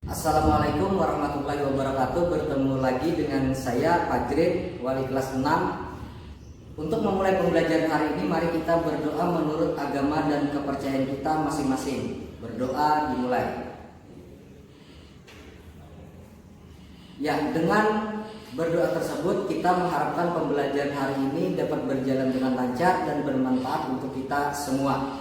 Assalamualaikum warahmatullahi wabarakatuh. Bertemu lagi dengan saya Fajrin, wali kelas 6. Untuk memulai pembelajaran hari ini, mari kita berdoa menurut agama dan kepercayaan kita masing-masing. Berdoa dimulai. Ya, dengan berdoa tersebut kita mengharapkan pembelajaran hari ini dapat berjalan dengan lancar dan bermanfaat untuk kita semua.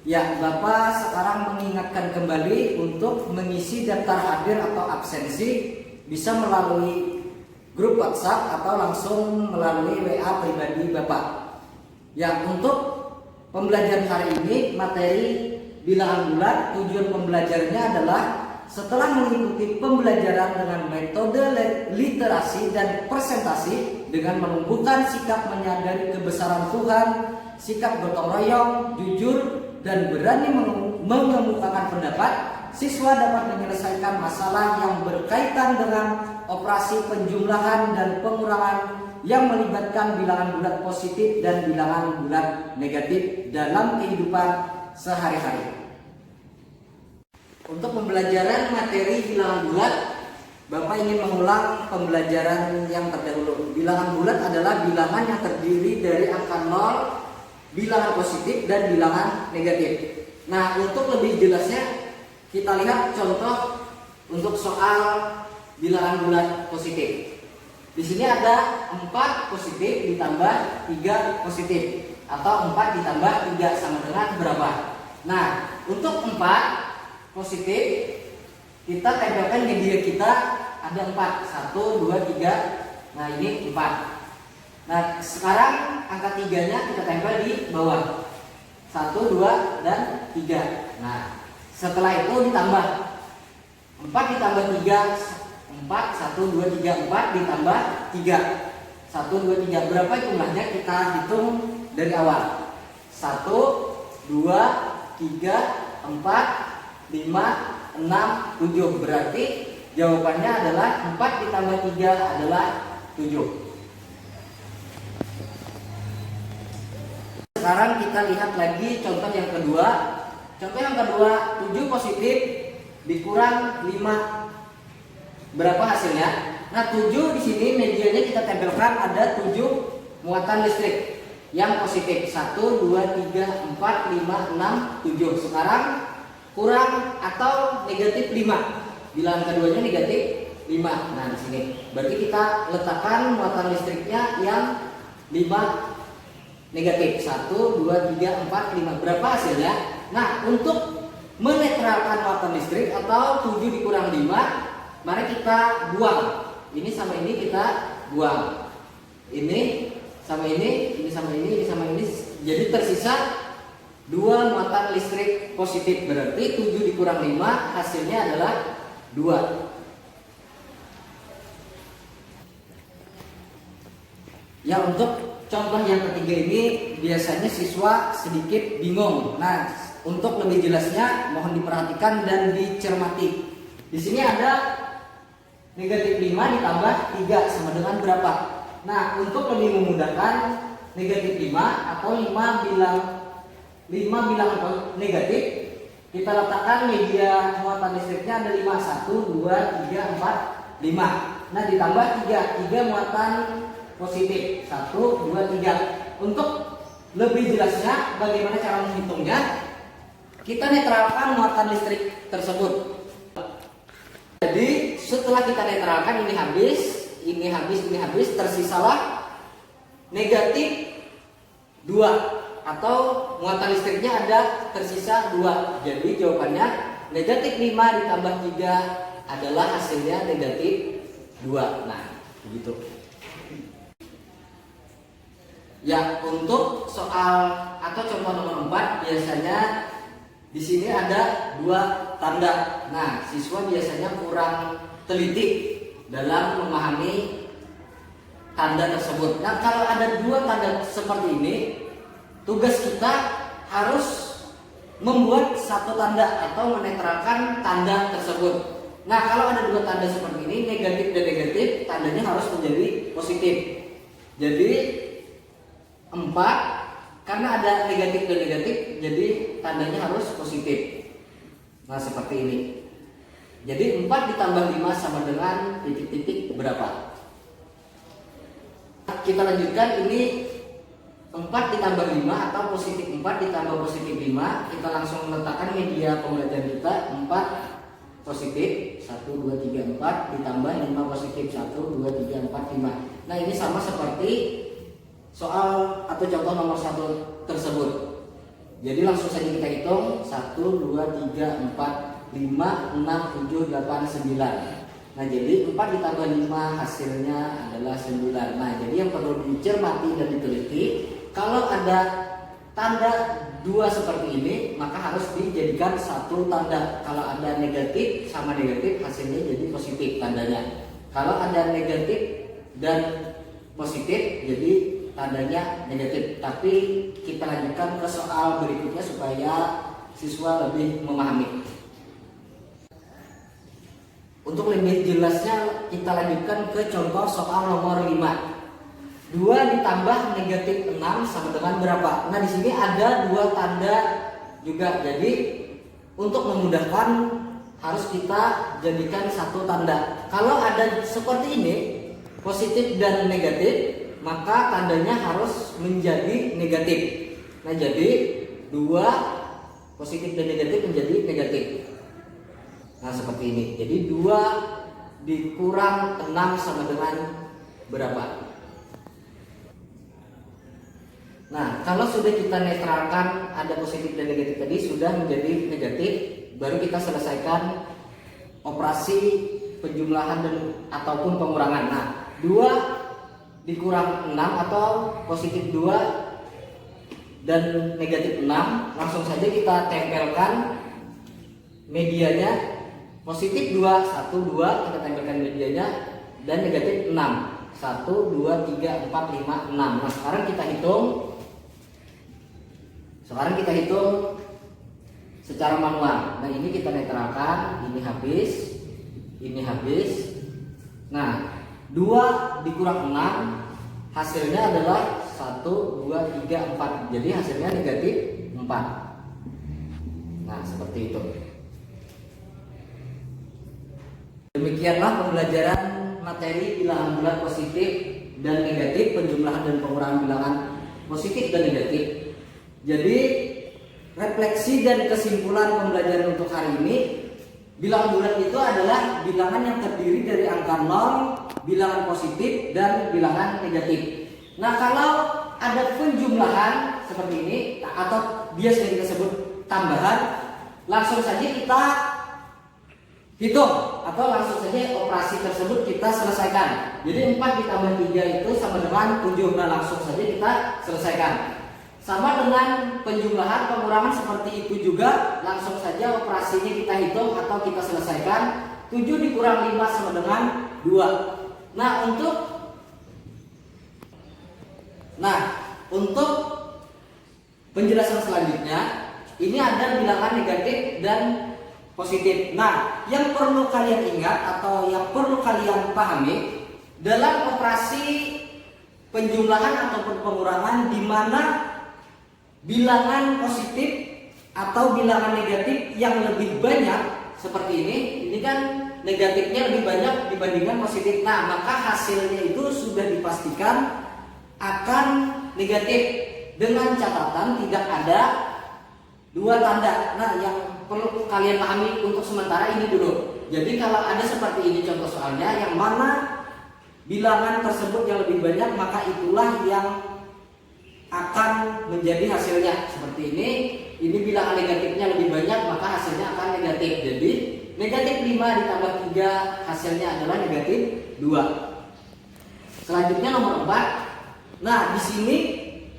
Ya, Bapak sekarang mengingatkan kembali untuk mengisi daftar hadir atau absensi bisa melalui grup WhatsApp atau langsung melalui WA pribadi Bapak. Ya, untuk pembelajaran hari ini materi bilangan bulat, tujuan pembelajarannya adalah setelah mengikuti pembelajaran dengan metode literasi dan presentasi dengan menumbuhkan sikap menyadari kebesaran Tuhan, sikap gotong royong, jujur, dan berani mengemukakan pendapat, siswa dapat menyelesaikan masalah yang berkaitan dengan operasi penjumlahan dan pengurangan yang melibatkan bilangan bulat positif dan bilangan bulat negatif dalam kehidupan sehari-hari. Untuk pembelajaran materi bilangan bulat, Bapak ingin mengulang pembelajaran yang terdahulu. Bilangan bulat adalah bilangan yang terdiri dari angka 0, bilangan positif dan bilangan negatif. Nah, untuk lebih jelasnya kita lihat contoh untuk soal bilangan bulat positif. Di sini ada 4 positif ditambah 3 positif atau 4 ditambah 3 sama dengan berapa? Nah, untuk 4 positif kita tempelkan media kita ada 4. 1, 2, 3. Nah, ini 4. Nah, sekarang angka 3-nya kita tempel di bawah. 1, 2, dan 3. Nah, setelah itu ditambah 4 ditambah 3, 4, 1, 2, 3, 4 ditambah 3, 1, 2, 3. Berapa jumlahnya kita hitung dari awal. 1, 2, 3, 4, 5, 6, 7. Berarti jawabannya adalah 4 ditambah 3 adalah 7. Sekarang kita lihat lagi contoh yang kedua. Contoh yang kedua, 7 positif dikurang 5. Berapa hasilnya? Nah, 7 di sini medianya kita tempelkan ada 7 muatan listrik yang positif. 1, 2, 3, 4, 5, 6, 7. Sekarang kurang atau negatif 5. Bilangan keduanya negatif 5. Nah, di sini berarti kita letakkan muatan listriknya yang 5 negatif. 1, 2, 3, 4, 5. Berapa hasilnya? Nah, untuk menetralkan muatan listrik atau 7 dikurang 5, mari kita buang. Ini sama ini kita buang. Ini sama ini sama ini sama ini. Jadi tersisa 2 muatan listrik positif. Berarti 7 dikurang 5 hasilnya adalah 2. Ya, untuk contoh yang ketiga ini biasanya siswa sedikit bingung. Nah, untuk lebih jelasnya mohon diperhatikan dan dicermati. Di sini ada negatif 5 ditambah 3 sama dengan berapa? Nah, untuk lebih memudahkan negatif 5 atau 5 bilangan negatif, kita letakkan media muatan listriknya ada 5. 1, 2, 3, 4, 5. Nah, ditambah 3 muatan positif. 1, 2, 3. Untuk lebih jelasnya bagaimana cara menghitungnya, kita netralkan muatan listrik tersebut. Jadi setelah kita netralkan, ini habis, tersisalah negatif 2 atau muatan listriknya ada tersisa 2. Jadi jawabannya negatif 5 ditambah 3 adalah hasilnya negatif 2. Nah, begitu. Ya, untuk soal atau contoh nomor 4 biasanya di sini ada 2 tanda. Nah, siswa biasanya kurang teliti dalam memahami tanda tersebut. Nah, kalau ada 2 tanda seperti ini, tugas kita harus membuat 1 tanda atau menetralkan tanda tersebut. Nah, kalau ada 2 tanda seperti ini, negatif dan negatif, tandanya harus menjadi positif. Jadi 4 karena ada negatif dan negatif, jadi tandanya harus positif. Nah, seperti ini. Jadi 4 ditambah 5 sama dengan titik-titik berapa? Kita lanjutkan, ini 4 ditambah 5 atau positif 4 ditambah positif 5. Kita langsung letakkan media pembelajaran kita. 4 positif 1, 2, 3, 4 ditambah 5 positif 1, 2, 3, 4, 5. Nah ini sama seperti soal atau contoh nomor 1 tersebut. Jadi langsung saja kita hitung 1, 2, 3, 4, 5, 6, 7, 8, 9. Nah jadi 4 ditambah 5 hasilnya adalah 9. Nah jadi yang perlu dicermati dan diteliti, kalau ada tanda 2 seperti ini maka harus dijadikan satu tanda. Kalau ada negatif sama negatif hasilnya jadi positif tandanya. Kalau ada negatif dan positif jadi tandanya negatif. Tapi kita lanjutkan ke soal berikutnya supaya siswa lebih memahami. Untuk lebih jelasnya kita lanjutkan ke contoh soal nomor 5. 2 ditambah negatif 6 sama dengan berapa? Nah di sini ada 2 tanda juga. Jadi untuk memudahkan harus kita jadikan satu tanda. Kalau ada seperti ini positif dan negatif, maka tandanya harus menjadi negatif. Nah jadi 2 positif dan negatif menjadi negatif. Nah seperti ini. Jadi 2 dikurang 6 sama dengan berapa? Nah kalau sudah kita netralkan ada positif dan negatif tadi sudah menjadi negatif, baru kita selesaikan operasi penjumlahan dan ataupun pengurangan. Nah 2 dikurang 6 atau positif 2 dan negatif 6, langsung saja kita tempelkan medianya. Positif 2, 1, 2 kita tempelkan medianya, dan negatif 6 1, 2, 3, 4, 5, 6. Nah sekarang kita hitung secara manual. Nah ini kita netralkan, ini habis, ini habis. Nah 2 dikurang 6 hasilnya adalah 1, 2, 3, 4. Jadi hasilnya negatif 4. Nah seperti itu. Demikianlah pembelajaran materi bilangan bulat positif dan negatif, penjumlahan dan pengurangan bilangan positif dan negatif. Jadi refleksi dan kesimpulan pembelajaran untuk hari ini, bilangan bulat itu adalah bilangan yang terdiri dari angka 0, bilangan positif dan bilangan negatif. Nah kalau ada penjumlahan seperti ini atau biasanya kita sebut tambahan, langsung saja kita hitung atau langsung saja operasi tersebut kita selesaikan. Jadi 4 ditambah 3 itu sama dengan 7. Nah langsung saja kita selesaikan. Sama dengan penjumlahan, pengurangan seperti itu juga, langsung saja operasinya kita hitung atau kita selesaikan. 7 dikurang 5 sama dengan 2. Nah untuk penjelasan selanjutnya, ini ada bilangan negatif dan positif. Nah, yang perlu kalian ingat atau yang perlu kalian pahami dalam operasi penjumlahan ataupun pengurangan, di mana bilangan positif atau bilangan negatif yang lebih banyak seperti ini kan negatifnya lebih banyak dibandingkan positif. Nah, maka hasilnya itu sudah dipastikan akan negatif, dengan catatan tidak ada 2 tanda. Nah, yang perlu kalian pahami untuk sementara ini dulu. Jadi kalau ada seperti ini contoh soalnya, yang mana bilangan tersebut yang lebih banyak, maka itulah yang akan menjadi hasilnya. Seperti ini bilangan negatifnya lebih banyak, maka hasilnya akan negatif. Jadi negatif 5 ditambah 3 hasilnya adalah negatif 2. Selanjutnya nomor 4. Nah di sini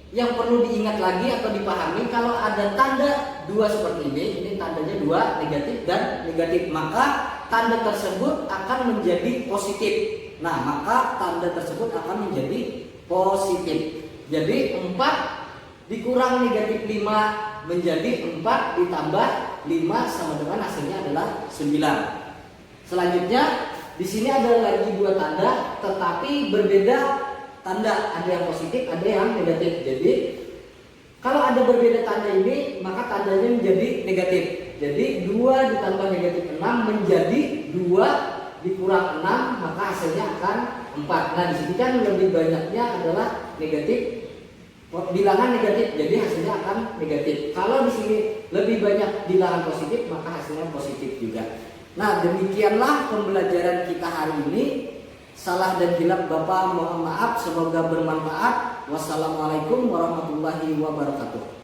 yang perlu diingat lagi atau dipahami, kalau ada tanda 2 seperti ini tandanya 2 negatif dan negatif, maka tanda tersebut akan menjadi positif. Nah maka tanda tersebut akan menjadi positif. Jadi 4 dikurang negatif 5 menjadi 4 ditambah 5 sama dengan hasilnya adalah 9. Selanjutnya di sini ada lagi 2 tanda tetapi berbeda tanda, ada yang positif, ada yang negatif. Jadi kalau ada berbeda tanda ini, maka tandanya menjadi negatif. Jadi 2 ditambah negatif 6 menjadi 2 dikurang 6, maka hasilnya akan 4. Nah, di sini kan lebih banyaknya adalah negatif, bilangan negatif, jadi hasilnya akan negatif. Kalau di sini lebih banyak bilangan positif, maka hasilnya positif juga. Nah, demikianlah pembelajaran kita hari ini. Salah dan hilaf Bapak mohon maaf, semoga bermanfaat. Wassalamualaikum warahmatullahi wabarakatuh.